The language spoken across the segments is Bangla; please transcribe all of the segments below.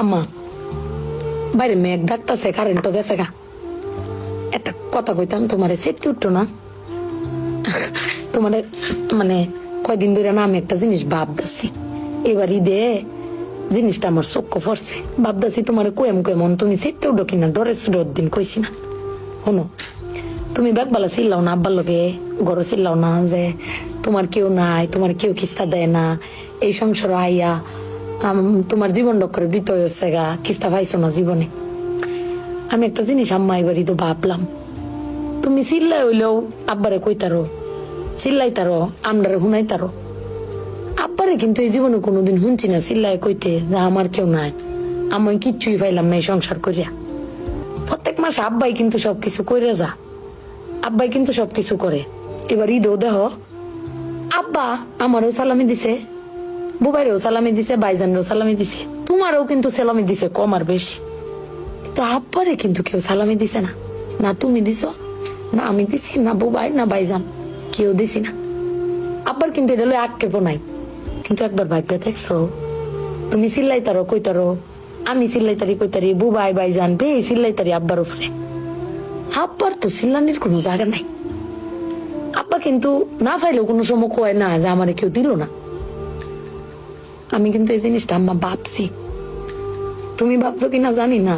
আম্মা বাইরে মেঘ ডাকতেছে, কারেন্টও গেছে গা। একটা কথা কইতাম, তোমার সেটতে উঠতো না? তোমার মানে কয়দিন ধরে না আমি একটা জিনিস ভাবতেছি, এবার ঈদে জিনিসটা আমার চোখ পড়ছে। ভাবতেছি তোমার কেমন তুমি সেটতে উঠো কিনা, ডরে সুডোর দিন কইছি না। শোনো, তুমি ব্যাগবালা ছিলাও না, আব্বার লগে গড় ছিলাও না যে তোমার কেউ নাই, তোমার কেউ কিস্তা দেয় না, এই সংসার আইয়া তোমার জীবন ডক্করে বৃত হয়েছে গা, কিস্তা পাইছো না জীবনে। আমি একটা জিনিস আম্মা এবারই তো ভাবলাম, তুমি চিল্লাই হইলেও আব্বারে কইতারো, চিল্লাইতারো, আমরারে শুনাইতারো। আব্বারে কিন্তু এই জীবনে কোনোদিন শুনছি না চিল্লাই কইতে যে আমার কেউ নাই, আমি কিচ্ছুই পাইলাম না এই সংসার করিয়া। প্রত্যেক মাসে আব্বাই কিন্তু সবকিছু করে যা, আব্বাই কিন্তু সবকিছু করে। এবার ঈদও দেহ আব্বা আমারও সালামি দিছে, বুবাইরেও সালামি দিছে, বাইজানেরও সালামি দিছে, তোমারও কিন্তু সালামি দিছে কম আর বেশি। কিন্তু আব্বারে কিন্তু কেউ সালামি দিছে না, না তুমি দিছো, না আমি দিছি, না বুবাই, না বাইজান, কেউ দিছি না। আব্বার কিন্তু এটা লই আক্ষেপও নাই। কিন্তু একবার ভাইপা দেখছো, তুমি চিল্লাইতারো কইতারো, আমি চিল্লাইতারি কইতারি, বুবাই বাইজান বে চিল্লাইতারি আব্বার উপরে। আব্বার তো চিল্লানির কোনো জায়গা নাই। আব্বা কিন্তু না পাইলেও কোনো সময় কয় না যে আমারে কেউ দিল না। আমি কিন্তু এই জিনিসটা আম্মা ভাবছি, তুমি ভাবছো কিনা জানি না।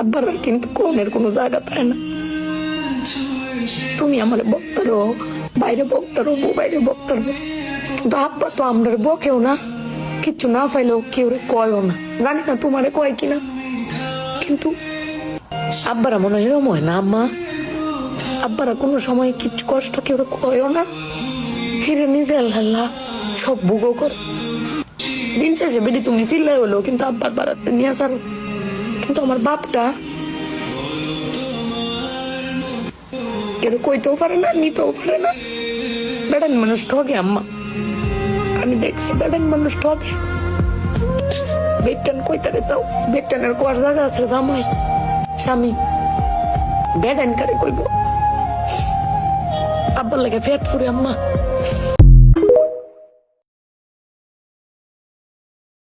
আব্বার কিন্তু কোনের কোনো জায়গা পায় না। তুমি আমার বক্তারো, বাইরে বক্তারো, বাইরে বক্তারো, কিন্তু আব্বা তো আমরা বকেও না, কিচ্ছু না পাইলেও কেউ কয়ও না। জানি না তোমারে কয় কিনা, কিন্তু আব্বারা মনে হয় এরম হয় না আম্মা? আব্বারা কোনো সময় কিচ্ছু কষ্ট কেউ কয়ও না, হিরে নিজে আল্লাহ সব ভুগো কর। দিন শেষে বেডি তুমি চিল্লাই হলো কিন্তু আব্বার বাড়াতে নিয়ে আসার। কিন্তু আমার বাপটা কেউ কইতেও পারে না, নিতেও পারে না। বেড়ান মানুষ ঠকে আম্মা, আমি দেখছি বেড়ান মানুষ ঠকে। বেটান কইতারে তাও বেটানের কোয়ার জায়গা আছে, জামাই স্বামী বেড়ান কারে কইব। আব্বার লাগে ফেট ফুরে আম্মা।